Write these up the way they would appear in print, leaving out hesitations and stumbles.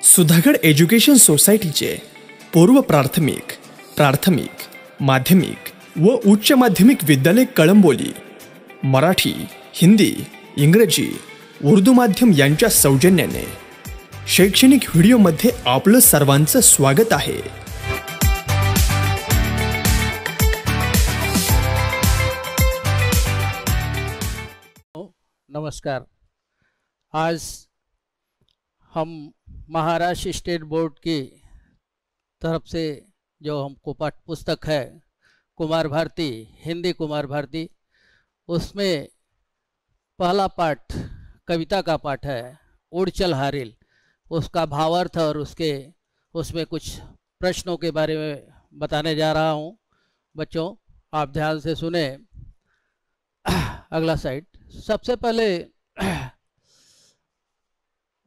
Sudhagad education सोसायटीचे पूर्व प्राथमिक, प्राथमिक, माध्यमिक व उच्च माध्यमिक विद्यालय कळंबोली मराठी, हिंदी, इंग्रजी, उर्दू माध्यम यांच्या सौजन्याने शैक्षणिक व्हिडिओमध्ये आपलं सर्वांचं स्वागत आहे। नमस्कार। आज हम महाराष्ट्र स्टेट बोर्ड की तरफ से जो हमको पाठ्य पुस्तक है कुमार भारती, हिंदी कुमार भारती, उसमें पहला पाठ कविता का पाठ है उड़ चल हारिल। उसका भावार्थ और उसमें कुछ प्रश्नों के बारे में बताने जा रहा हूँ। बच्चों आप ध्यान से सुने। अगला साइड। सबसे पहले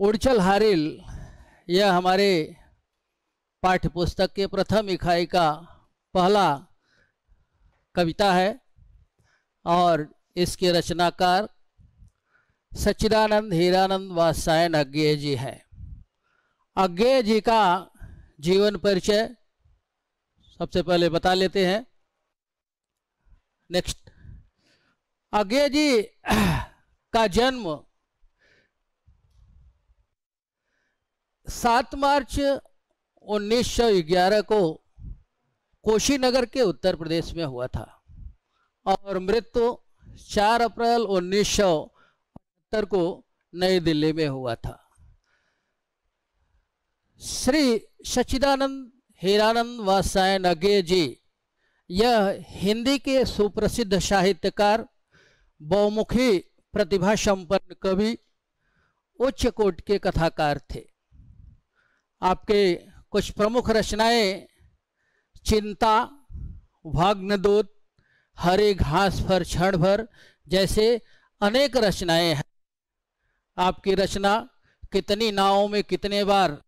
उड़ चल हारिल यह हमारे पाठ्य पुस्तक के प्रथम इकाई का पहला कविता है और इसके रचनाकार सच्चिदानंद हीरानंद वात्स्यायन अज्ञेय जी हैं। अज्ञेय जी का जीवन परिचय सबसे पहले बता लेते हैं। नेक्स्ट। अज्ञेय जी का जन्म 7 मार्च 1911 को कुशीनगर के उत्तर प्रदेश में हुआ था और मृत्यु 4 अप्रैल 1978 को नई दिल्ली में हुआ था। श्री सच्चिदानंद हीरानंद वात्स्यायन अज्ञेय जी यह हिंदी के सुप्रसिद्ध साहित्यकार, बहुमुखी प्रतिभा संपन्न कवि, उच्च कोटि के कथाकार थे। आपके कुछ प्रमुख रचनाएं चिंता, भाग्नदूत, हरे घास पर क्षण भर जैसे अनेक रचनाएं हैं। आपकी रचना कितनी नावों में कितने बार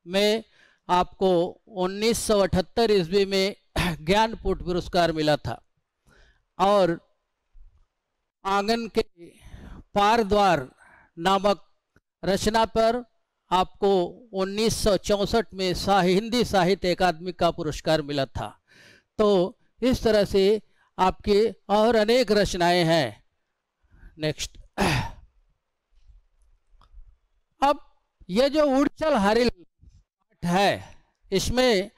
में आपको 1978 ईस्वी में ज्ञानपीठ पुरस्कार मिला था और आंगन के पार द्वार नामक रचना पर आपको 1964 में हिंदी साहित्य अकादमी का पुरस्कार मिला था। तो इस तरह से आपकी और अनेक रचनाएं हैं। नेक्स्ट। अब यह जो उड़ चल हारिल पाठ है इसमें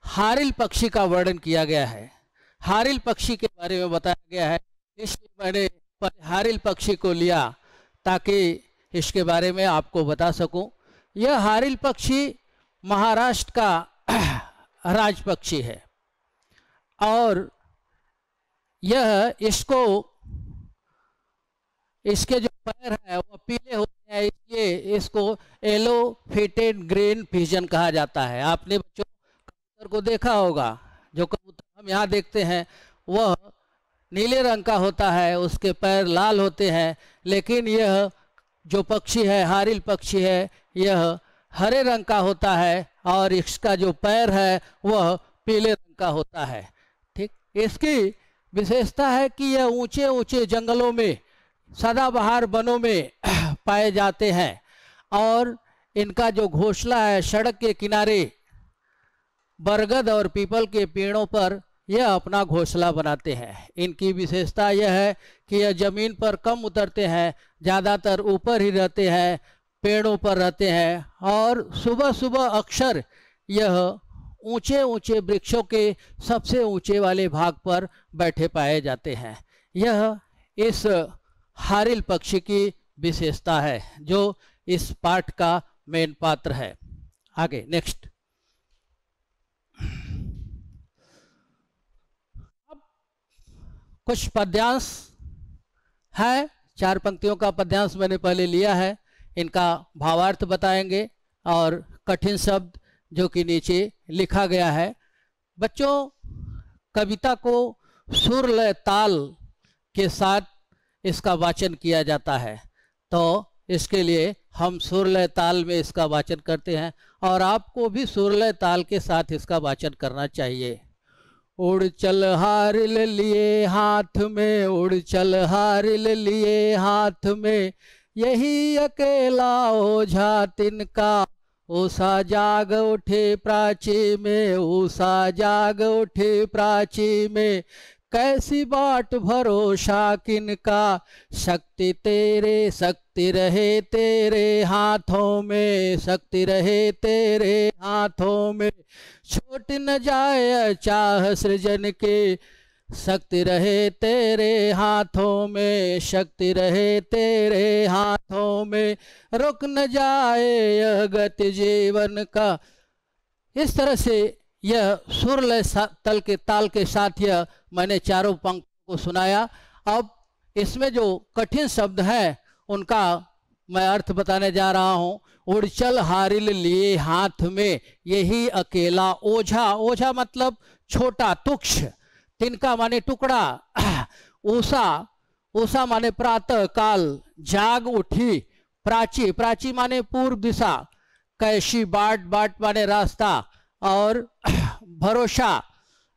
हारिल पक्षी का वर्णन किया गया है। हारिल पक्षी के बारे में बताया गया है। इसलिए मैंने हारिल पक्षी को लिया ताकि इसके बारे में आपको बता सकूं। यह हारिल पक्षी महाराष्ट्र का राज पक्षी है और यह इसके जो पैर हैं वो पीले होते हैं, इसलिए इसको येलो फिटेड ग्रीन पिजन कहा जाता है। आपने बच्चों कबूतर को देखा होगा। जो कबूतर हम यहाँ देखते हैं वह नीले रंग का होता है, उसके पैर लाल होते हैं, लेकिन यह जो पक्षी है हारिल पक्षी है यह हरे रंग का होता है और इसका जो पैर है वह पीले रंग का होता है। ठीक। इसकी विशेषता है कि यह ऊंचे ऊंचे जंगलों में, सदाबहार वनों में पाए जाते हैं और इनका जो घोंसला है सड़क के किनारे बरगद और पीपल के पेड़ों पर यह अपना घोंसला बनाते हैं। इनकी विशेषता यह है कि यह जमीन पर कम उतरते हैं, ज़्यादातर ऊपर ही रहते हैं, पेड़ों पर रहते हैं और सुबह सुबह अक्सर यह ऊंचे ऊंचे वृक्षों के सबसे ऊंचे वाले भाग पर बैठे पाए जाते हैं। यह इस हारिल पक्षी की विशेषता है जो इस पाठ का मेन पात्र है। आगे। नेक्स्ट। कुछ पद्यांश है। 4 पंक्तियों का पद्यांश मैंने पहले लिया है। इनका भावार्थ बताएंगे और कठिन शब्द जो कि नीचे लिखा गया है। बच्चों कविता को सुर लय ताल के साथ इसका वाचन किया जाता है, तो इसके लिए हम सुर लय ताल में इसका वाचन करते हैं और आपको भी सुर लय ताल के साथ इसका वाचन करना चाहिए। उड़ चल हारिल लिए हाथ में, उड़ चल हारिल लिए हाथ में, यही अकेला ओझा तिनका उषा जाग उठे प्राची में, उषा जाग उठे प्राची में, कैसी बाट भरोसा किनका, शक्ति तेरे, शक्ति रहे तेरे हाथों में, शक्ति रहे तेरे हाथों में, छूट न जाए चाह सृजन के, शक्ति रहे तेरे हाथों में, शक्ति रहे तेरे हाथों में, रुक न जाए यह गति जीवन का। इस तरह से यह सुर लय ताल के साथ यह मैंने चारों पंक्तियों को सुनाया। अब इसमें जो कठिन शब्द हैं उनका मैं अर्थ बताने जा रहा हूँ। उड़चल हारिल लिए हाथ में, यही अकेला ओझा, ओझा मतलब छोटा तुक्ष, तिनका माने टुकड़ा, उषा, उषा माने प्रातः काल, जाग उठी, प्राची, प्राची माने पूर्व दिशा, कैसी बाट, बाट माने रास्ता, और भरोसा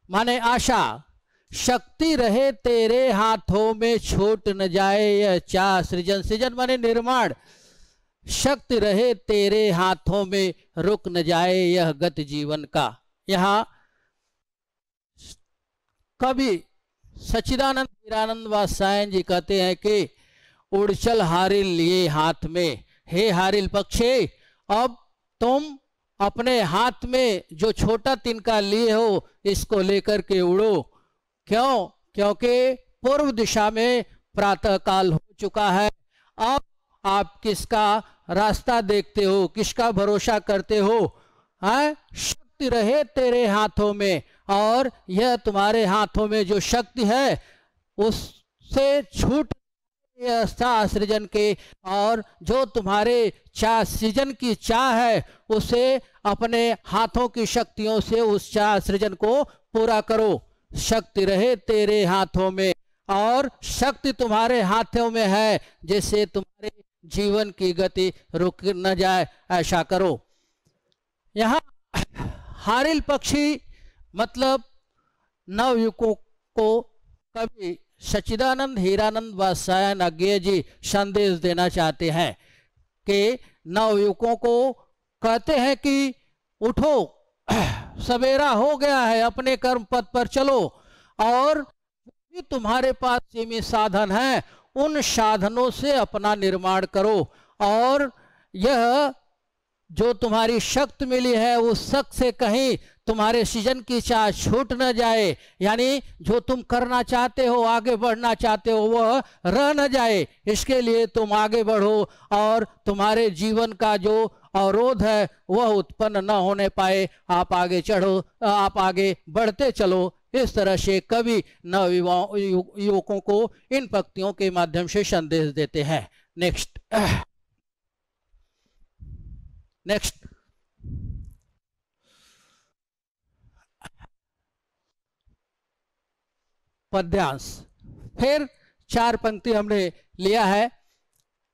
माने आशा, शक्ति रहे तेरे हाथों में, छूट न जाए यह चाह सृजन, सृजन माने निर्माण, शक्ति रहे तेरे हाथों में, रुक न जाए यह गति जीवन का। यहाँ कवि सच्चिदानंद हीरानंद वात्स्यायन जी कहते हैं कि उड़चल हारिल लिए हाथ में, हे हारिल पक्षी, अब तुम अपने हाथ में जो छोटा तिनका लिए हो इसको लेकर के उड़ो। क्यों? क्योंकि पूर्व दिशा में प्रातः काल हो चुका है। अब आप किसका रास्ता देखते हो, किसका भरोसा करते हो? है शक्ति रहे तेरे हाथों में, और यह तुम्हारे हाथों में जो शक्ति है उससे छूट सृजन के, और जो तुम्हारे चाह सृजन की चाह है उसे अपने हाथों की शक्तियों से उस चाह सृजन को पूरा करो। शक्ति रहे तेरे हाथों में, और शक्ति तुम्हारे हाथों में है जिससे तुम्हारे जीवन की गति रुक न जाए, ऐसा करो। यहाँ हारिल पक्षी मतलब नवयुवकों को कवि सच्चिदानंद हीरानंद वात्स्यायन अज्ञेय जी संदेश देना चाहते हैं कि नवयुवकों को कहते हैं कि उठो, सवेरा हो गया है, अपने कर्म पथ पर चलो, और तुम्हारे पास सीमित साधन है उन साधनों से अपना निर्माण करो, और यह जो तुम्हारी शक्ति मिली है उस शक्ति से कहीं तुम्हारे सृजन की चाह छूट न जाए, यानी जो तुम करना चाहते हो, आगे बढ़ना चाहते हो, वह रह न जाए, इसके लिए तुम आगे बढ़ो, और तुम्हारे जीवन का जो अवरोध है वह उत्पन्न न होने पाए, आप आगे चढ़ो, आप आगे बढ़ते चलो। इस तरह से कवि नवयुवकों को इन पंक्तियों के माध्यम से संदेश देते हैं। नेक्स्ट पद्यांश। फिर चार पंक्ति हमने लिया है।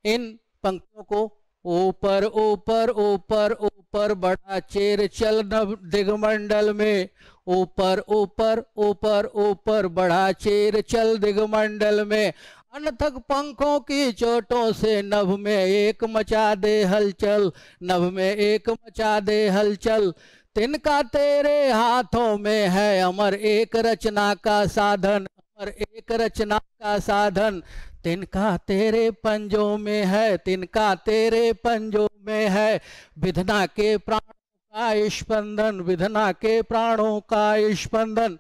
इन पंक्तियों को ऊपर ऊपर ऊपर ऊपर बढ़ा चेर चल नभ दिगमंडल में, ऊपर ऊपर ऊपर ऊपर बढ़ा चेर चल दिगमंडल में, अनथक पंखों की चोटों से नभ में एक मचा दे हलचल, नभ में एक मचा दे हलचल, तिनका तेरे हाथों में है अमर एक रचना का साधन, अमर एक रचना का साधन, तिनका तेरे पंजों में है, तिनका तेरे पंजों में है, विधना के प्राणों का स्पंदन, विधना के प्राणों का स्पंदन।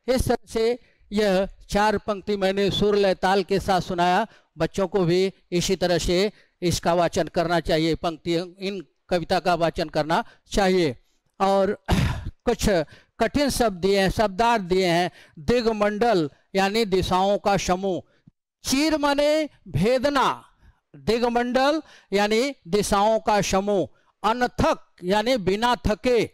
इस तरह से यह चार पंक्ति मैंने सुर लय ताल के साथ सुनाया। बच्चों को भी इसी तरह से इसका वाचन करना चाहिए, पंक्ति इन कविता का वाचन करना चाहिए। और कुछ कठिन शब्द दिए हैं, शब्दार्थ दिए हैं। दिगमंडल यानी दिशाओं का समूह, चीर माने भेदना, दिगमंडल यानी दिशाओं का समूह, अनथक यानी बिना थके,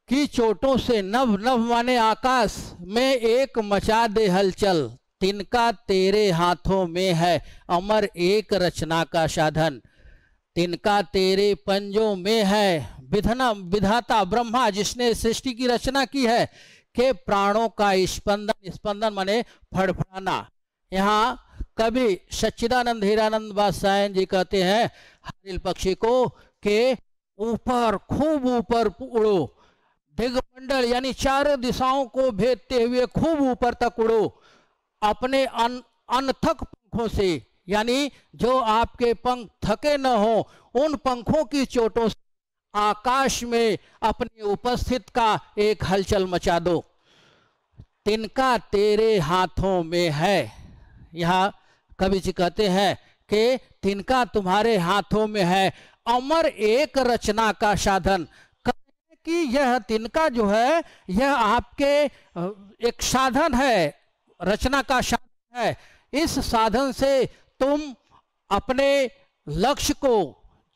की चोटों से नभ, नभ माने आकाश में एक मचा दे हलचल, तिनका तेरे हाथों में है अमर एक रचना का साधन, तिनका तेरे पंजों में है विधना, विधाता ब्रह्मा जिसने सृष्टि की रचना की है, के प्राणों का स्पंदन, स्पंदन माने फड़फड़ाना। यहाँ कवि सच्चिदानंद हीरानंद वात्स्यायन जी कहते हैं हारिल पक्षी को कि ऊपर, खूब ऊपर उड़ो, दिगमंडल यानी चारों दिशाओं को भेदते हुए खूब ऊपर तक उड़ो, अपने अनथक पंखों से, यानी जो आपके पंख थके न हो उन पंखों की चोटों से आकाश में अपनी उपस्थित का एक हलचल मचा दो। तिनका तेरे हाथों में है। यहाँ कवि जी कहते हैं कि तिनका तुम्हारे हाथों में है, अमर एक रचना का साधन। कि यह तिनका जो है यह आपके एक साधन है, रचना का साधन है। इस साधन से तुम अपने लक्ष्य को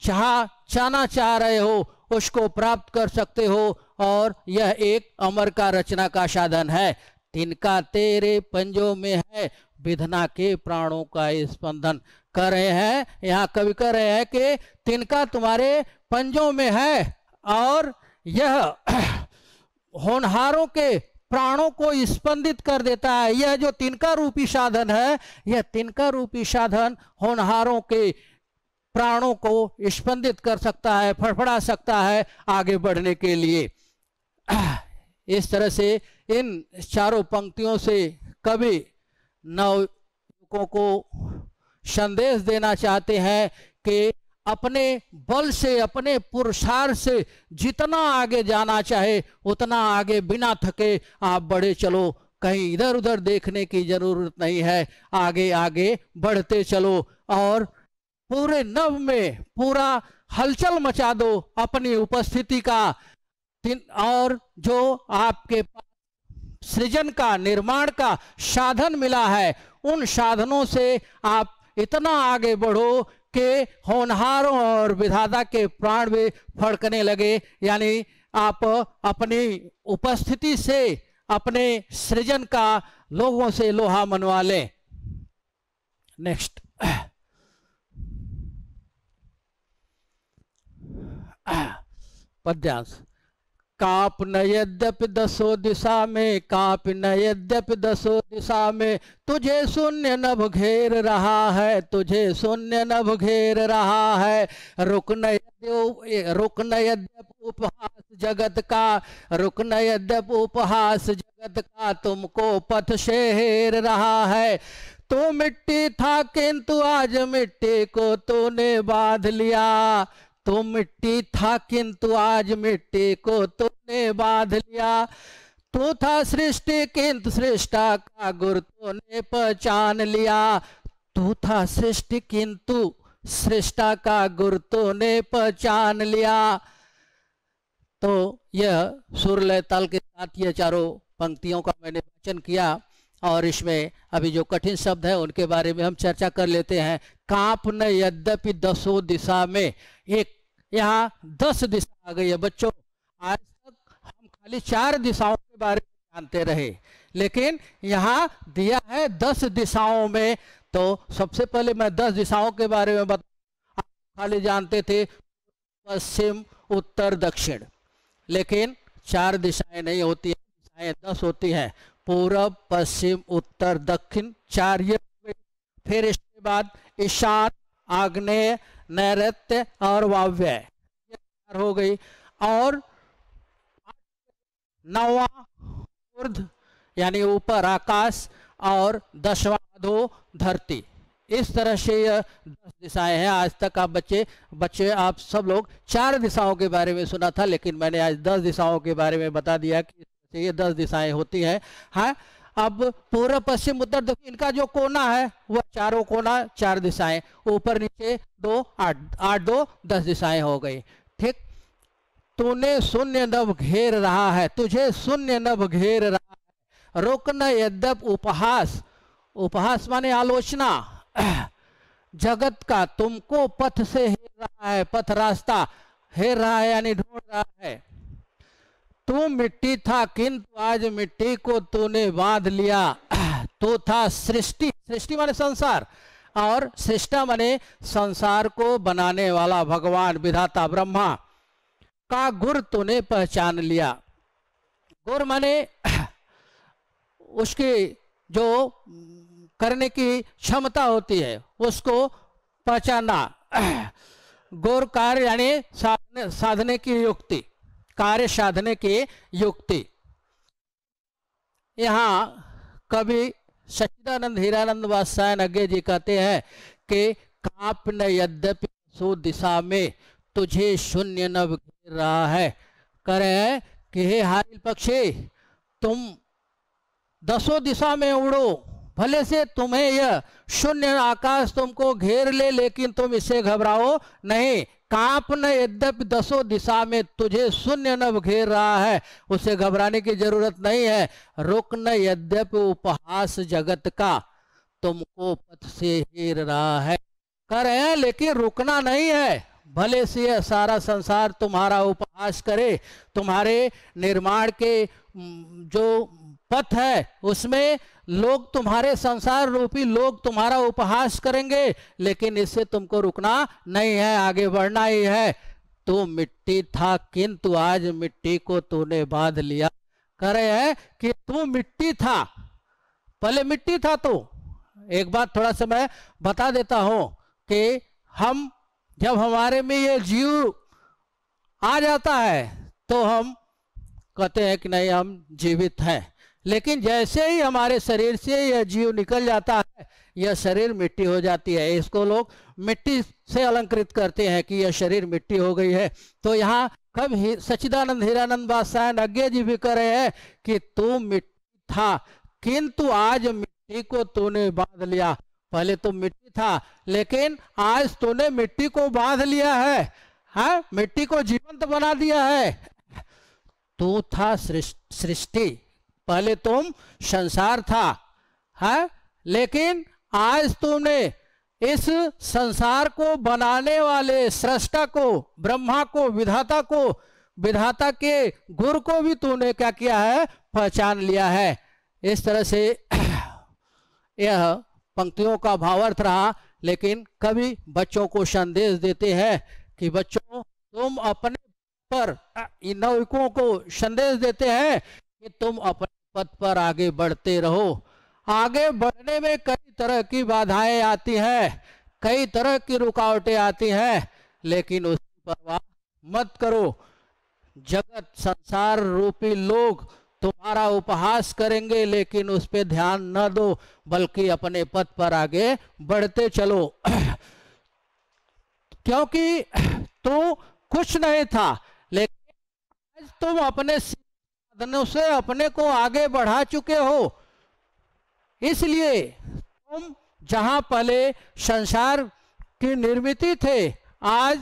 जहाँ जाना चाह रहे हो उसको प्राप्त कर सकते हो, और यह एक अमर का रचना का साधन है। तिनका तेरे पंजों में है, विधना के प्राणों का स्पंदन। कर रहे हैं यहाँ कवि कह रहे हैं कि तिनका तुम्हारे पंजों में है और यह होनहारों के प्राणों को स्पंदित कर देता है। यह जो तिनका रूपी साधन है, यह तिनका रूपी साधन होनहारों के प्राणों को स्पंदित कर सकता है, फड़फड़ा सकता है आगे बढ़ने के लिए। इस तरह से इन चारों पंक्तियों से कवि नवयुवकों को संदेश देना चाहते हैं कि अपने बल से, अपने पुरुषार्थ से जितना आगे जाना चाहे उतना आगे बिना थके आप बढ़े चलो। कहीं इधर उधर देखने की जरूरत नहीं है, आगे आगे बढ़ते चलो और पूरे नभ में पूरा हलचल मचा दो अपनी उपस्थिति का। और जो आपके पास सृजन का, निर्माण का साधन मिला है, उन साधनों से आप इतना आगे बढ़ो कि होनहारों और विधाता के प्राण भी फड़कने लगे, यानी आप अपनी उपस्थिति से अपने सृजन का लोगों से लोहा मनवा लें। नेक्स्ट, पद्यांश। काप न यद्यपि दसों दिशा में, काप न यद्यपि दसों दिशा में, तुझे शून्य नभ घेर रहा है, तुझे शून्य नभ घेर रहा है। रुक न यद्यपि उपहास जगत का, रुक न यद्यपि उपहास जगत का, तुमको पथ से हेर रहा है। तू मिट्टी था किंतु आज मिट्टी को तूने बांध लिया, तू मिट्टी था किंतु आज मिट्टी को तूने बांध लिया। तू था सृष्टि किंतु सृष्टा का गुर तूने पहचान लिया, तू था सृष्टि किंतु सृष्टा का गुर तूने पहचान लिया। तो यह सुर लय ताल के साथ ये चारों पंक्तियों का मैंने वाचन किया, और इसमें अभी जो कठिन शब्द है उनके बारे में हम चर्चा कर लेते हैं। कांप न यद्यपि दसों दिशा में, एक यहाँ 10 दिशा आ गई है बच्चों। आज तक हम खाली 4 दिशाओं के बारे में जानते रहे, लेकिन यहाँ दिया है 10 दिशाओं में। तो सबसे पहले मैं 10 दिशाओं के बारे में बता, आप खाली जानते थे पश्चिम उत्तर दक्षिण, लेकिन 4 दिशाएं नहीं होती है, दिशाएं 10 होती हैं। पूरब पश्चिम उत्तर दक्षिण 4 ये। फिर इसके बाद ईशान, आग्नेय, नैऋत्य और वायव्य, ये 4 हो गई। और 9वां ऊर्ध्व यानी ऊपर आकाश, और 10वां अधो धरती। इस तरह से यह 10 दिशाएं हैं। आज तक आप बच्चे आप सब लोग 4 दिशाओं के बारे में सुना था, लेकिन मैंने आज 10 दिशाओं के बारे में बता दिया कि ये 10 दिशाएं होती हैं। हाँ, अब पूर्व पश्चिम उत्तर दक्षिण इनका जो कोना है वह चारों कोना 4 दिशाएं, ऊपर नीचे 2, 8 2 10 दिशाएं हो गई। ठीक, तूने शून्य नभ घेर रहा है, तुझे शून्य नभ घेर रहा है। रुक न यद्यप उपहास, उपहास माने आलोचना, जगत का तुमको पथ से हेर रहा है, पथ रास्ता हेर रहा है यानी ढूंढ रहा है। तू मिट्टी था किंतु आज मिट्टी को तूने बांध लिया। तू था सृष्टि, सृष्टि माने संसार, और सृष्टा माने संसार को बनाने वाला भगवान विधाता ब्रह्मा का गुर तूने पहचान लिया। गुर माने उसकी जो करने की क्षमता होती है उसको पहचाना। गुर कार्य यानी साधना साधने की युक्ति, कार्य साधने की युक्ति। यहाँ कवि सच्चिदानंद हीरानंद वात्स्यायन अज्ञे जी कहते हैं कि काप न यद्यपि सो दिशा में तुझे शून्य न घेर रहा है। कह रहे हैं कि हे हारिल पक्षी, तुम दसों दिशा में उड़ो, भले से तुम्हें यह शून्य आकाश तुमको घेर ले, लेकिन तुम इससे घबराओ नहीं। कांप न यद्यपि दसों दिशा में तुझे शून्य न घेर रहा है, उसे घबराने की जरूरत नहीं है। रुक न यद्यपि उपहास जगत का तुमको पथ से हेर रहा है। कह रहे हैं लेकिन रुकना नहीं है, भले से यह सारा संसार तुम्हारा उपहास करे, तुम्हारे निर्माण के जो पथ है उसमें लोग, तुम्हारे संसार रूपी लोग तुम्हारा उपहास करेंगे, लेकिन इससे तुमको रुकना नहीं है, आगे बढ़ना ही है। तू मिट्टी था किंतु आज मिट्टी को तूने बांध लिया। कह रहे हैं कि तू मिट्टी था, पहले मिट्टी था। तो एक बात थोड़ा सा मैं बता देता हूं कि हम जब हमारे में ये जीव आ जाता है तो हम कहते हैं कि नहीं हम जीवित हैं, लेकिन जैसे ही हमारे शरीर से यह जीव निकल जाता है, यह शरीर मिट्टी हो जाती है। इसको लोग मिट्टी से अलंकृत करते हैं कि यह शरीर मिट्टी हो गई है। तो यहाँ कब सच्चिदानंद हीरानंद वात्स्यायन अज्ञे जी भी कह रहे हैं कि तू मिट्टी था किंतु आज मिट्टी को तूने बांध लिया। पहले तो मिट्टी था, लेकिन आज तूने मिट्टी को बांध लिया है, हाँ, मिट्टी को जीवंत बना दिया है। तू था सृष्टि, पहले तुम संसार था, है, लेकिन आज तुमने इस संसार को बनाने वाले सृष्टा को, ब्रह्मा को, विधाता को, विधाता के गुरु को भी तूने क्या किया है, पहचान लिया है। इस तरह से यह पंक्तियों का भावार्थ रहा। लेकिन कवि बच्चों को संदेश देते हैं कि बच्चों तुम अपने पर, नौकों को संदेश देते हैं कि तुम अपने पथ पर आगे बढ़ते रहो। आगे बढ़ने में कई तरह की बाधाएं आती हैं, कई तरह की रुकावटें आती हैं, लेकिन उसकी परवाह मत करो। जगत संसार रूपी लोग तुम्हारा उपहास करेंगे, लेकिन उस पे ध्यान न दो, बल्कि अपने पथ पर आगे बढ़ते चलो। क्योंकि तू कुछ नहीं था, लेकिन आज तुम अपने साधनों से अपने को आगे बढ़ा चुके हो। इसलिए तुम जहां पहले संसार की निर्मित थे, आज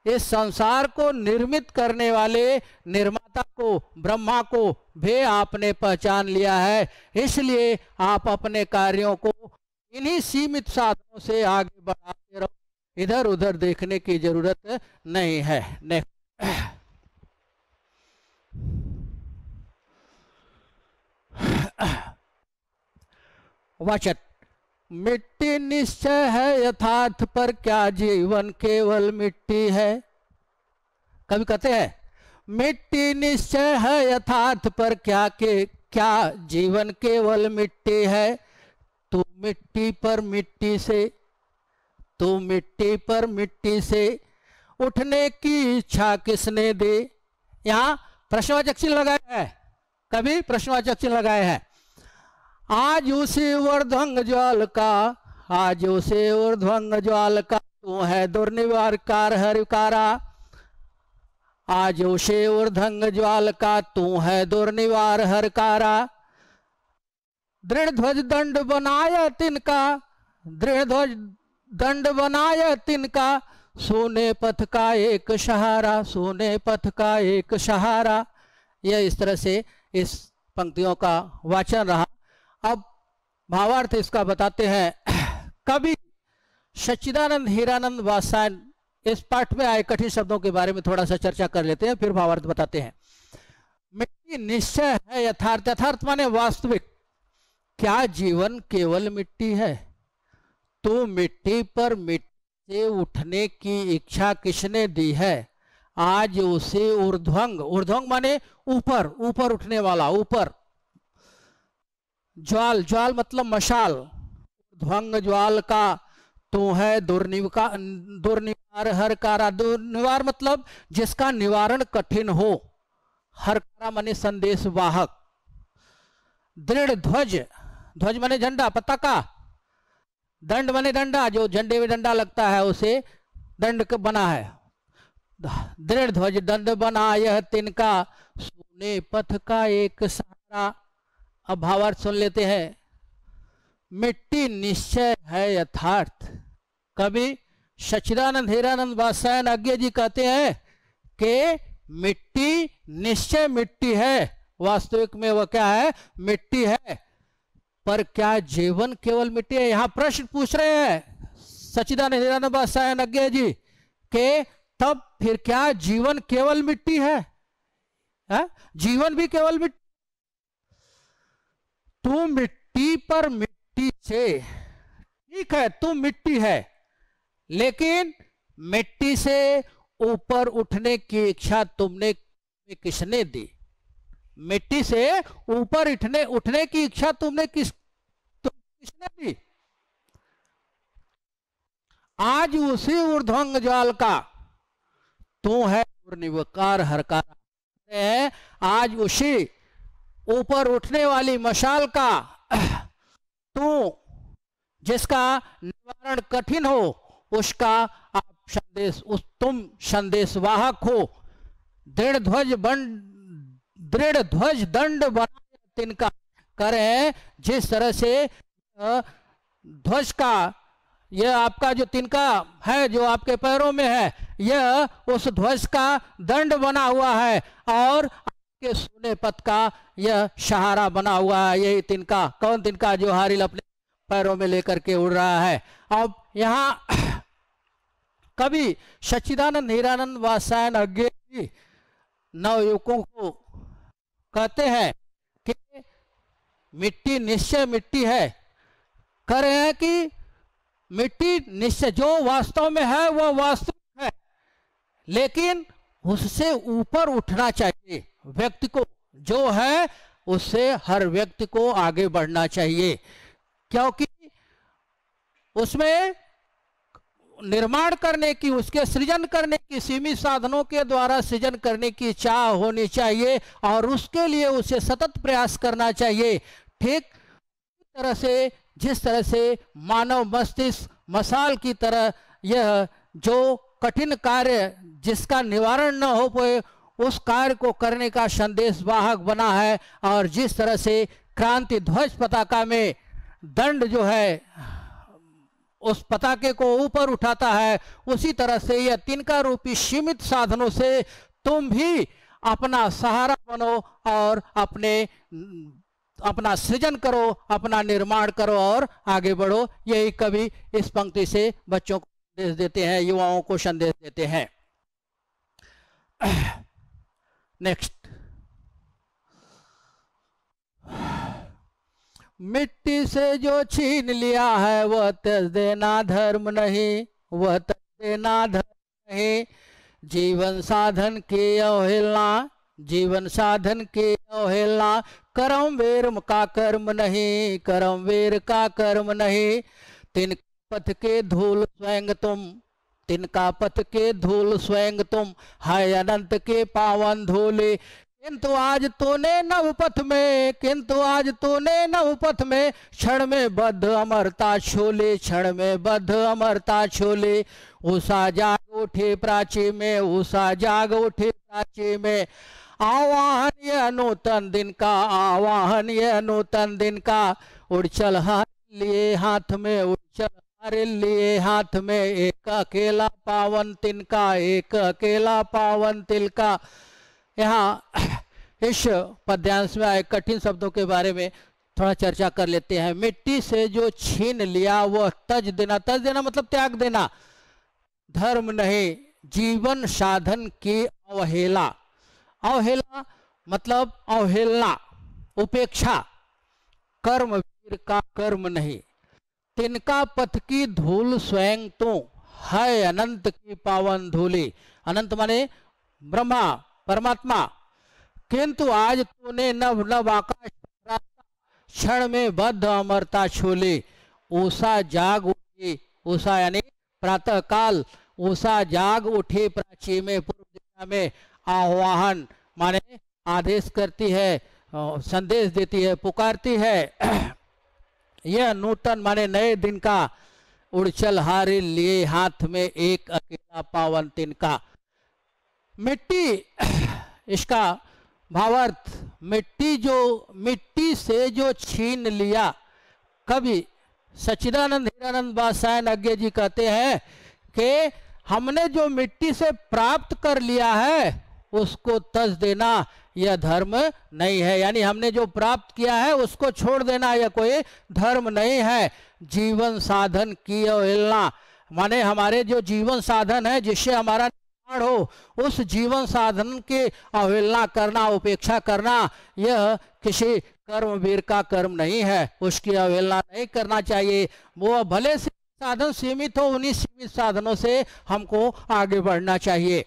इस संसार को निर्मित करने वाले निर्माता को, ब्रह्मा को भी आपने पहचान लिया है। इसलिए आप अपने कार्यों को इन्हीं सीमित साधनों से आगे बढ़ाते रहो, इधर उधर देखने की जरूरत नहीं है। वाचक, मिट्टी निश्चय है यथार्थ पर क्या जीवन केवल मिट्टी है। कभी कहते हैं मिट्टी निश्चय है यथार्थ पर क्या जीवन केवल मिट्टी है। तू मिट्टी पर मिट्टी से, तू मिट्टी पर मिट्टी से उठने की इच्छा किसने दी। यहाँ प्रश्नवाचक चिन्ह लगाया है, कभी प्रश्नवाचक चिन्ह लगाए हैं। आज उसी ऊर्ध्वंग ज्वाल का, आज उसी ऊर्ध्वंग ज्वाल का तू है दुर्निवारकार हरिकारा। आज उसी ऊर्ध्वंग ज्वाल का तू है दुर्निवार हरकारा। दृढ़ ध्वज दंड बनाया तिनका, दृढ़ ध्वज दंड बनाया तिनका, सोने पथ का एक सहारा, सोने पथ का एक सहारा। यह इस तरह से इस पंक्तियों का वाचन रहा। अब भावार्थ इसका बताते हैं। कवि सच्चिदानंद हीरानंद वात्स्यायन इस पाठ में आए कठिन शब्दों के बारे में थोड़ा सा चर्चा कर लेते हैं, फिर भावार्थ बताते हैं। मिट्टी निश्चय है यथार्थ, यथार्थ माने वास्तविक। क्या जीवन केवल मिट्टी है। तो मिट्टी पर मिट्टी से उठने की इच्छा किसने दी है। आज उसे ऊर्ध्वंग, ऊर्ध्वंग माने ऊपर, ऊपर उठने वाला, ऊपर। ज्वाल, ज्वाल मतलब मशाल, ध्वंग ज्वाल का तू है दुर्निवार हरकारा। दुर्निवार मतलब जिसका निवारण कठिन हो, हरकारा माने संदेश वाहक। दृढ़ ध्वज, ध्वज माने झंडा, पताका। दंड माने डंडा, जो झंडे में डंडा लगता है उसे दंड बना है। दृढ़ ध्वज दंड बना यह तिनका, सोने पथ का एक सहारा। अब भावार्थ सुन लेते हैं। मिट्टी निश्चय है यथार्थ। कवि सच्चिदानंद हीरानंद वात्स्यायन अज्ञे जी कहते हैं कि मिट्टी निश्चय मिट्टी है, वास्तविक में वह क्या है? मिट्टी है। पर क्या जीवन केवल मिट्टी है? यहां प्रश्न पूछ रहे हैं सच्चिदानंद हीरानंद वात्स्यायन अज्ञे जी के तब फिर क्या जीवन केवल मिट्टी है? जीवन भी केवल मिट्टी? तू मिट्टी पर मिट्टी से, ठीक है तू मिट्टी है, लेकिन मिट्टी से ऊपर उठने की इच्छा तुमने किसने दी? मिट्टी से ऊपर उठने की इच्छा तुमने किसने दी? आज उसी ऊर्ध्वंग ज्वाल का तू है दुर्निवार हरकारा। आज उसी ऊपर उठने वाली मशाल का तू, जिसका निवारण कठिन हो, उसका आप तुम संदेश वाहक हो। दृढ़ ध्वज दंड बना तिनका। करें जिस तरह से ध्वज का, यह आपका जो तिनका है जो आपके पैरों में है, यह उस ध्वज का दंड बना हुआ है और आपके सोने पथ का यह सहारा बना हुआ है। यही तिनका, कौन तिनका? जो हारिल अपने पैरों में लेकर के उड़ रहा है। अब यहाँ कवि सच्चिदानंद हीरानंद वात्स्यायन अज्ञे जी नवयुवकों को कहते हैं कि मिट्टी निश्चय मिट्टी है। कह रहे हैं कि मिट्टी निश्चय जो वास्तव में है वह वास्तविक है, लेकिन उससे ऊपर उठना चाहिए व्यक्ति को। जो है उससे हर व्यक्ति को आगे बढ़ना चाहिए, क्योंकि उसमें निर्माण करने की, उसके सृजन करने की, सीमित साधनों के द्वारा सृजन करने की चाह होनी चाहिए और उसके लिए उसे सतत प्रयास करना चाहिए। ठीक तरह से जिस तरह से मानव मस्तिष्क मशाल की तरह यह जो कठिन कार्य जिसका निवारण न हो पाए उस कार्य को करने का संदेश वाहक बना है, और जिस तरह से क्रांति ध्वज पताका में दंड जो है उस पताके को ऊपर उठाता है, उसी तरह से यह तिनका रूपी सीमित साधनों से तुम भी अपना सहारा बनो और अपना सृजन करो, अपना निर्माण करो और आगे बढ़ो। यही कवि इस पंक्ति से बच्चों को संदेश देते हैं, युवाओं को संदेश देते हैं। नेक्स्ट, मिट्टी से जो छीन लिया है वह त्यज देना धर्म नहीं, वह त्यज देना धर्म नहीं। जीवन साधन की अवहेलना, जीवन साधन की अवहेलना। कर्म वेर का कर्म नहीं, कर्म वेर का कर्म नहीं। तिनका पथ के धूल स्वयं तुम, तिनका पथ के धूल स्वयं तुम, है अनंत के पावन धूले। किंतु आज तूने नवपथ में, किंतु आज तूने नवपथ में क्षण में बद्ध अमरता छोले, क्षण में बद्ध अमरता छोले। उषा जाग उठे प्राची में, उषा जाग उठे प्राची में। आवाहन यह नूतन दिन का, आवाहन यह नूतन दिन का। उड़चल लिए हाथ में, उड़चल हमारे लिए हाथ में। एक अकेला पावन तिनका, एक अकेला पावन तिनका। यहाँ इस पद्यांश में आए कठिन शब्दों के बारे में थोड़ा चर्चा कर लेते हैं। मिट्टी से जो छीन लिया वह तज देना, तज देना मतलब त्याग देना धर्म नहीं। जीवन साधन की अवहेला, अवहेला मतलब अवहेलना, उपेक्षा। कर्म वीर का कर्म नहीं। तिनका पथ की धूल स्वयं तो, है अनंत की पावन धूली। अनंत माने ब्रह्मा परमात्मा। किंतु आज तूने नभ नभ आकाश क्षण में बद्ध अमरता छोले। उषा जाग उठी उषा यानी प्रातः काल, उषा जाग उठी प्राची में, पूर्व दिशा में। आह्वान माने आदेश करती है, संदेश देती है, पुकारती है। यह नूतन माने नए दिन का, उड़चल हारी लिए हाथ में एक अकेला पावन तिनका। मिट्टी, इसका भावार्थ मिट्टी से जो छीन लिया। कवि सच्चिदानंद हीरानंद बादशाह अज्ञे जी कहते हैं कि हमने जो मिट्टी से प्राप्त कर लिया है उसको तज देना यह धर्म नहीं है, यानी हमने जो प्राप्त किया है उसको छोड़ देना यह कोई धर्म नहीं है। जीवन साधन की अवहेलना माने हमारे जो जीवन साधन है जिससे हमारा निर्माण हो, उस जीवन साधन की अवहेलना करना, उपेक्षा करना, यह किसी कर्मवीर का कर्म नहीं है। उसकी अवहेलना नहीं करना चाहिए। वो भले से साधन सीमित हो, उन्हीं सीमित साधनों से हमको आगे बढ़ना चाहिए।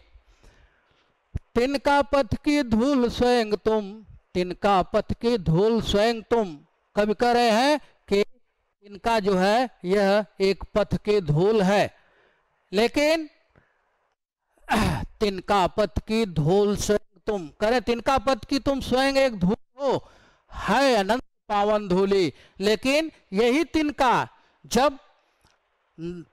तिनका पथ की धूल स्वयं तुम, तिनका पथ की धूल स्वयं तुम। कवि कह रहे हैं कि तिनका जो है यह एक पथ की धूल है, लेकिन तिनका पथ की धूल स्वयं तुम। करे तिनका पथ की तुम स्वयं एक धूल हो, है अनंत पावन धूली। लेकिन यही तिनका जब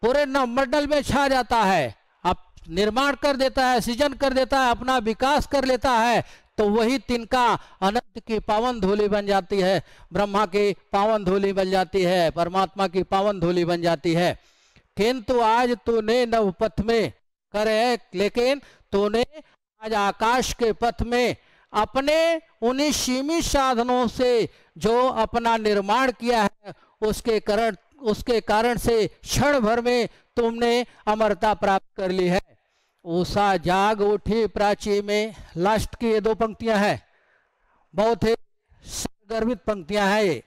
पूरे नवमंडल में छा जाता है, अब निर्माण कर देता है, सृजन कर देता है, अपना विकास कर लेता है, तो वही तिनका अनंत की पावन धूली बन जाती है, ब्रह्मा की पावन धूली बन जाती है, परमात्मा की पावन धूली बन जाती है। किंतु आज तूने नव पथ में करे, लेकिन तूने आज आकाश के पथ में अपने उन्हीं सीमित साधनों से जो अपना निर्माण किया है उसके कारण से क्षण भर में तुमने अमरता प्राप्त कर ली है। उषा जाग उठी प्राची में, लास्ट की ये दो पंक्तियां हैं, बहुत ही गर्भित पंक्तियां हैं ये।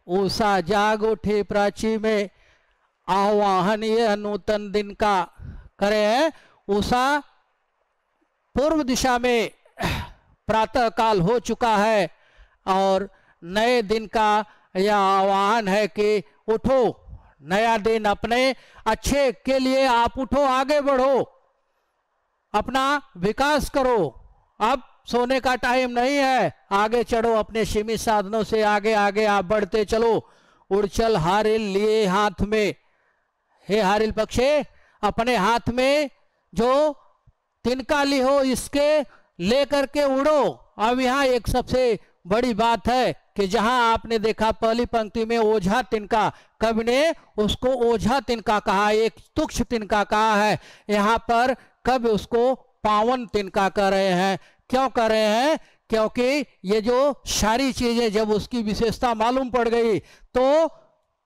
उषा जाग उठी प्राची में, आह्वान यह नूतन दिन का। करे है उषा पूर्व दिशा में प्रातः काल हो चुका है और नए दिन का यह आह्वान है कि उठो, नया दिन अपने अच्छे के लिए आप उठो, आगे बढ़ो, अपना विकास करो। अब सोने का टाइम नहीं है, आगे चढ़ो, अपने सीमित साधनों से आगे आगे आप बढ़ते चलो। उड़चल हारिल लिए हाथ में, हे हारिल पक्षे अपने हाथ में जो तिनका ली हो इसके लेकर के उड़ो। अब यहाँ एक सबसे बड़ी बात है कि जहां आपने देखा पहली पंक्ति में ओझा तिनका, कवि ने उसको ओझा तिनका कहा, एक तुक्ष तिनका कहा है। यहाँ पर कवि उसको पावन तिनका कह रहे हैं। क्यों कह रहे हैं? क्योंकि ये जो सारी चीजें जब उसकी विशेषता मालूम पड़ गई तो,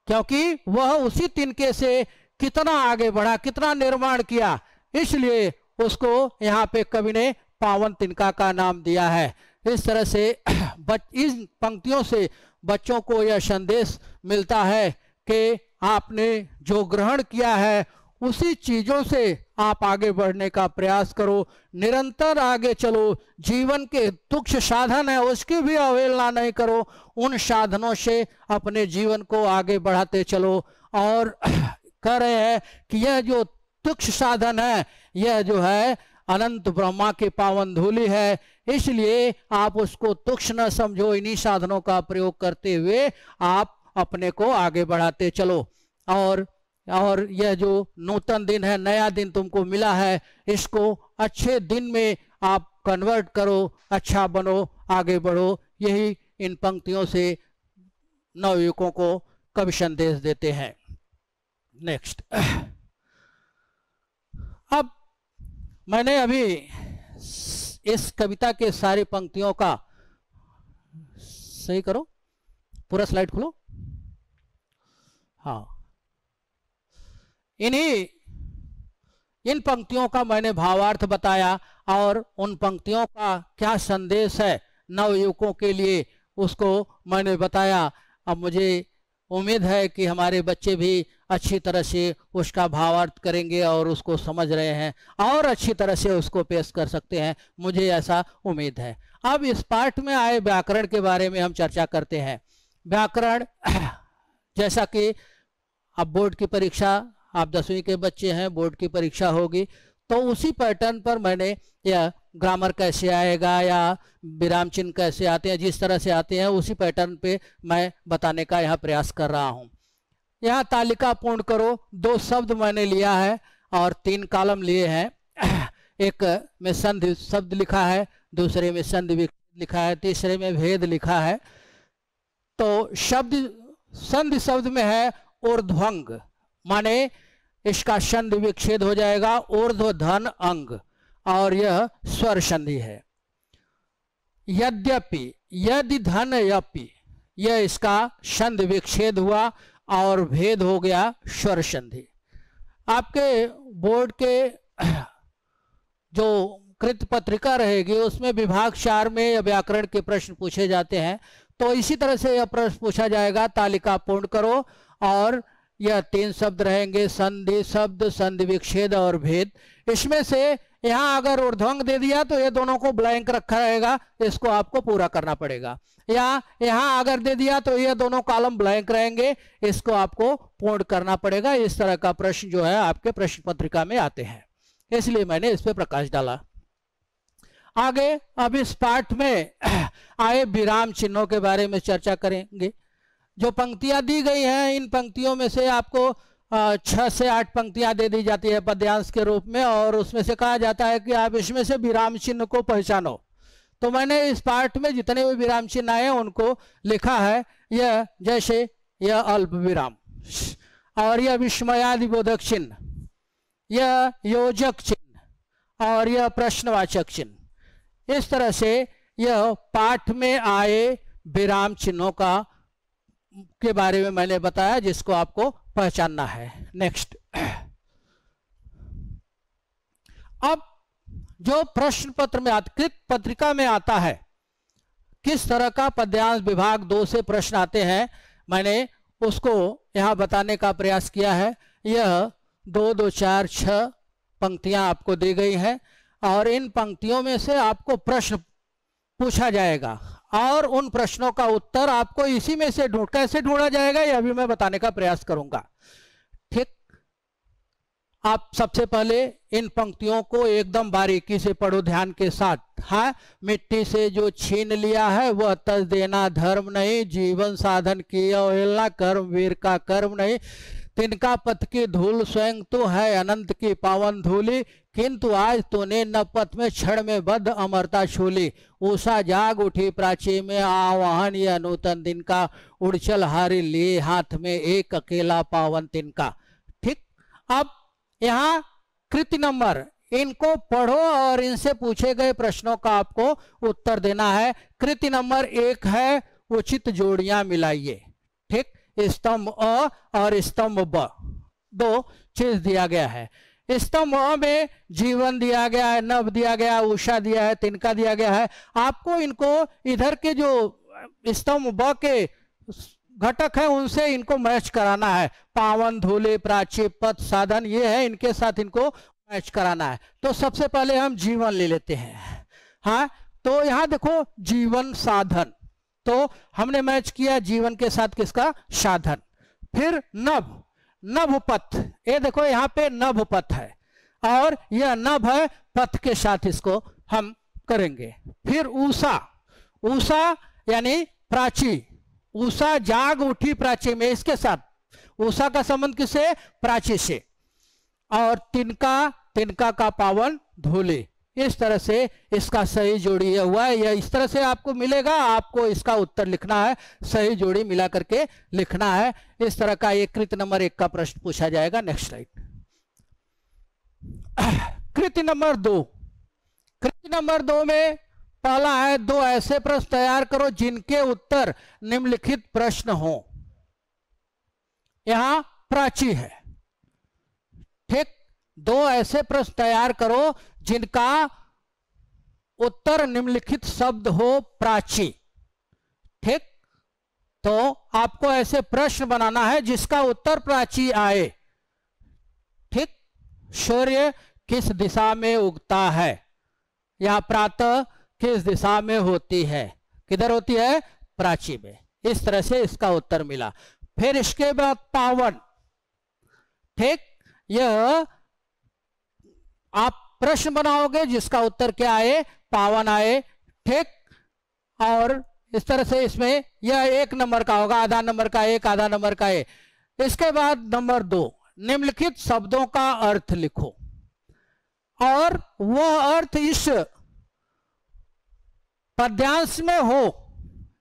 क्योंकि वह उसी तिनके से कितना आगे बढ़ा, कितना निर्माण किया, इसलिए उसको यहाँ पे कवि ने पावन तिनका का नाम दिया है। इस तरह से इस पंक्तियों से बच्चों को यह संदेश मिलता है कि आपने जो ग्रहण किया है उसी चीजों से आप आगे बढ़ने का प्रयास करो, निरंतर आगे चलो। जीवन के तुच्छ साधन है उसकी भी अवहेलना नहीं करो, उन साधनों से अपने जीवन को आगे बढ़ाते चलो। और कह रहे हैं कि यह जो तुच्छ साधन है यह जो है अनंत ब्रह्मा की पावन धूली है, इसलिए आप उसको तुच्छ न समझो। इन्हीं साधनों का प्रयोग करते हुए आप अपने को आगे बढ़ाते चलो। और यह जो नूतन दिन है, नया दिन तुमको मिला है, इसको अच्छे दिन में आप कन्वर्ट करो, अच्छा बनो, आगे बढ़ो। यही इन पंक्तियों से नवयुवकों को कवि संदेश देते हैं। नेक्स्ट, अब मैंने अभी इस कविता के सारी पंक्तियों का, सही करो, पूरा स्लाइड खोलो, हाँ, इन पंक्तियों का मैंने भावार्थ बताया और उन पंक्तियों का क्या संदेश है नवयुवकों के लिए उसको मैंने बताया। अब मुझे उम्मीद है कि हमारे बच्चे भी अच्छी तरह से उसका भावार्थ करेंगे और उसको समझ रहे हैं और अच्छी तरह से उसको पेश कर सकते हैं, मुझे ऐसा उम्मीद है। अब इस पाठ में आए व्याकरण के बारे में हम चर्चा करते हैं। व्याकरण, जैसा कि अब बोर्ड की परीक्षा आप 10वीं के बच्चे हैं, बोर्ड की परीक्षा होगी, तो उसी पैटर्न पर मैंने या ग्रामर कैसे आएगा या विराम चिन्ह कैसे आते हैं, जिस तरह से आते हैं उसी पैटर्न पे मैं बताने का यहाँ प्रयास कर रहा हूँ। यहाँ तालिका पूर्ण करो, 2 शब्द मैंने लिया है और 3 कॉलम लिए हैं। एक में संधि शब्द लिखा है, दूसरे में संधि विच्छेद लिखा है, तीसरे में भेद लिखा है। तो शब्द संधि शब्द में है ऊर्ध्वंग, माने इसका संधि विच्छेद हो जाएगा ऊर्ध्वधन अंग, और यह स्वर संधि है। यद्यपि, यदि धन यपि, यह इसका संधि विच्छेद हुआ और भेद हो गया स्वर संधि। आपके बोर्ड के जो कृत पत्रिका रहेगी उसमें विभाग 4 में व्याकरण के प्रश्न पूछे जाते हैं, तो इसी तरह से यह प्रश्न पूछा जाएगा। तालिका पूर्ण करो, और यह 3 शब्द रहेंगे, संधि शब्द, संधि विच्छेद और भेद। इसमें से यहाँ अगर ऊर्ध्वंग दे दिया तो ये दोनों को ब्लैंक रखा रहेगा, इसको आपको पूरा करना पड़ेगा। या यहाँ अगर दे दिया तो ये दोनों कॉलम ब्लैंक रहेंगे, इसको आपको पूर्ण करना पड़ेगा। इस तरह का प्रश्न जो है आपके प्रश्न पत्रिका में आते हैं, इसलिए मैंने इस पर प्रकाश डाला। आगे अब इस पाठ में आए विराम चिन्हों के बारे में चर्चा करेंगे। जो पंक्तियां दी गई हैं, इन पंक्तियों में से आपको 6 से 8 पंक्तियां दे दी जाती है पद्यांश के रूप में, और उसमें से कहा जाता है कि आप इसमें से विराम चिन्ह को पहचानो। तो मैंने इस पाठ में जितने भी विराम चिन्ह आए उनको लिखा है। यह जैसे यह अल्प विराम, और यह विस्मयादिबोधक चिन्ह, यह योजक चिन्ह, और यह प्रश्नवाचक चिन्ह। इस तरह से यह पाठ में आए विराम चिन्हों का के बारे में मैंने बताया, जिसको आपको पहचानना है। नेक्स्ट, अब जो प्रश्न पत्र में कृत पत्रिका में आता है, किस तरह का पद्यांश विभाग 2 से प्रश्न आते हैं, मैंने उसको यहां बताने का प्रयास किया है। यह 2, 2, 4, 6 पंक्तियां आपको दी गई हैं, और इन पंक्तियों में से आपको प्रश्न पूछा जाएगा, और उन प्रश्नों का उत्तर आपको इसी में से कैसे ढूंढा जाएगा यह भी मैं बताने का प्रयास करूंगा। ठीक, आप सबसे पहले इन पंक्तियों को एकदम बारीकी से पढ़ो, ध्यान के साथ। हाँ, मिट्टी से जो छीन लिया है वह तज देना धर्म नहीं, जीवन साधन की अवहेलना कर्म वीर का कर्म नहीं। तिनका पथ की धूल स्वयं तो है अनंत की पावन धूली, किंतु आज तूने न पथ में क्षण में बद अमरता छूली। उषा जाग उठी प्राची में आवाहन यह नूतन दिन का, उड़चल हारी लिए हाथ में एक अकेला पावन तिनका। ठीक, अब यहाँ कृति नंबर, इनको पढ़ो और इनसे पूछे गए प्रश्नों का आपको उत्तर देना है। कृति नंबर 1 है उचित जोड़ियां मिलाइए। ठीक, स्तंभ अ और स्तंभ ब, 2 चीज दिया गया है। स्तंभ अ में जीवन दिया गया है, नभ दिया गया है, उषा दिया है, तिनका दिया गया है। आपको इनको इधर के जो स्तंभ ब के घटक है उनसे इनको मैच कराना है। पावन धूले प्राची पथ साधन, ये है, इनके साथ इनको मैच कराना है। तो सबसे पहले हम जीवन ले लेते हैं। हाँ, तो यहां देखो जीवन साधन, तो हमने मैच किया जीवन के साथ किसका, साधन। फिर नभ, नभ पथ, ये देखो यहाँ पे नभ पथ है, और यह नभ है, पथ के साथ इसको हम करेंगे। फिर उषा, उषा यानी प्राची, उषा जाग उठी प्राची में, इसके साथ उषा का संबंध किससे, प्राची से। और तिनका, तिनका का पावन धूले। इस तरह से इसका सही जोड़ी हुआ है। यह इस तरह से आपको मिलेगा, आपको इसका उत्तर लिखना है, सही जोड़ी मिला करके लिखना है। इस तरह का एक कृति नंबर 1 का प्रश्न पूछा जाएगा। Next slide. कृति नंबर 2, कृति नंबर 2 में पहला है 2 ऐसे प्रश्न तैयार करो जिनके उत्तर निम्नलिखित प्रश्न हो। यहां प्राची है। ठीक, 2 ऐसे प्रश्न तैयार करो जिनका उत्तर निम्नलिखित शब्द हो प्राची। ठीक, तो आपको ऐसे प्रश्न बनाना है जिसका उत्तर प्राची आए। ठीक, सूर्य किस दिशा में उगता है, या प्रातः किस दिशा में होती है, किधर होती है, प्राची में। इस तरह से इसका उत्तर मिला। फिर इसके बाद पावन। ठीक, यह आप प्रश्न बनाओगे जिसका उत्तर क्या आए, पावन आए, ठीक। और इस तरह से इसमें यह 1 नंबर का होगा, आधा नंबर का 1, आधा नंबर का 1। इसके बाद नंबर 2, निम्नलिखित शब्दों का अर्थ लिखो और वह अर्थ इस पद्यांश में हो।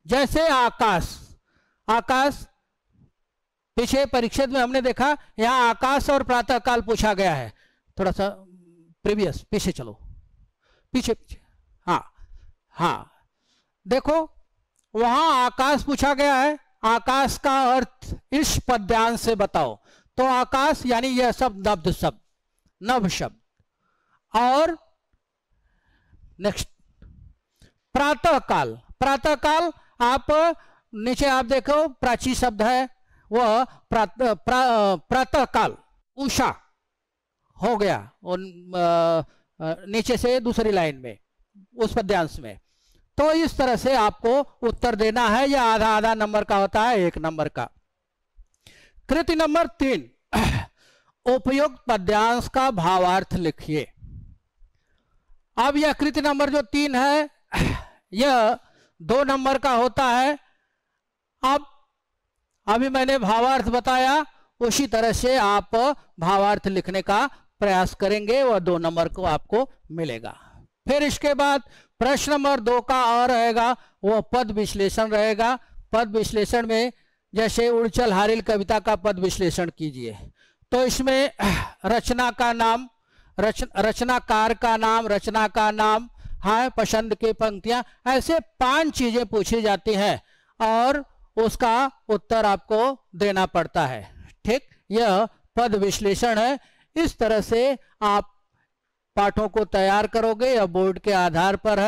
जैसे आकाश, आकाश पीछे परीक्षित में हमने देखा, यहां आकाश और प्रातःकाल पूछा गया है। थोड़ा सा प्रीवियस पीछे चलो, पीछे पीछे, हाँ हाँ, देखो वहां आकाश पूछा गया है, आकाश का अर्थ इस पद्यांश से बताओ। तो आकाश यानी यह शब्द नब्द शब्द, नभ शब्द। और नेक्स्ट प्रातःकाल, प्रातःकाल आप नीचे आप देखो प्राची शब्द है, वह प्रातःकाल उषा हो गया और नीचे से दूसरी लाइन में उस पद्यांश में। तो इस तरह से आपको उत्तर देना है। यह आधा आधा नंबर का होता है, 1 नंबर का। कृति नंबर 3, उपयुक्त पद्यांश का भावार्थ लिखिए। अब यह कृति नंबर जो 3 है, यह 2 नंबर का होता है। अब अभी मैंने भावार्थ बताया, उसी तरह से आप भावार्थ लिखने का प्रयास करेंगे, वह 2 नंबर को आपको मिलेगा। फिर इसके बाद प्रश्न नंबर 2 का और रहेगा, वह पद विश्लेषण रहेगा। पद विश्लेषण में जैसे उड़चल हारिल कविता का पद विश्लेषण कीजिए। तो इसमें रचना का नाम, रचनाकार का नाम, रचना का नाम, हाँ, पसंद की पंक्तियां, ऐसे 5 चीजें पूछी जाती हैं और उसका उत्तर आपको देना पड़ता है, ठीक। यह पद विश्लेषण है। इस तरह से आप पाठों को तैयार करोगे, या बोर्ड के आधार पर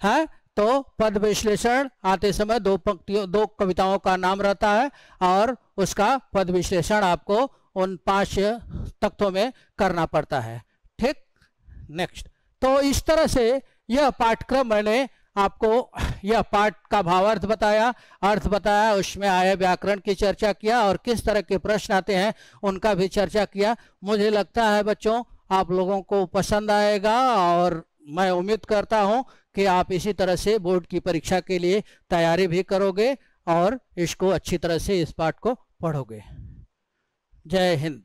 है। तो पद विश्लेषण आते समय 2 पंक्तियों, 2 कविताओं का नाम रहता है और उसका पद विश्लेषण आपको उन 5 तख्तों में करना पड़ता है, ठीक। नेक्स्ट, तो इस तरह से यह पाठ्यक्रम मैंने आपको यह पाठ का भावार्थ बताया, अर्थ बताया, उसमें आया व्याकरण की चर्चा किया और किस तरह के प्रश्न आते हैं उनका भी चर्चा किया। मुझे लगता है बच्चों आप लोगों को पसंद आएगा और मैं उम्मीद करता हूं कि आप इसी तरह से बोर्ड की परीक्षा के लिए तैयारी भी करोगे और इसको अच्छी तरह से इस पाठ को पढ़ोगे। जय हिंद।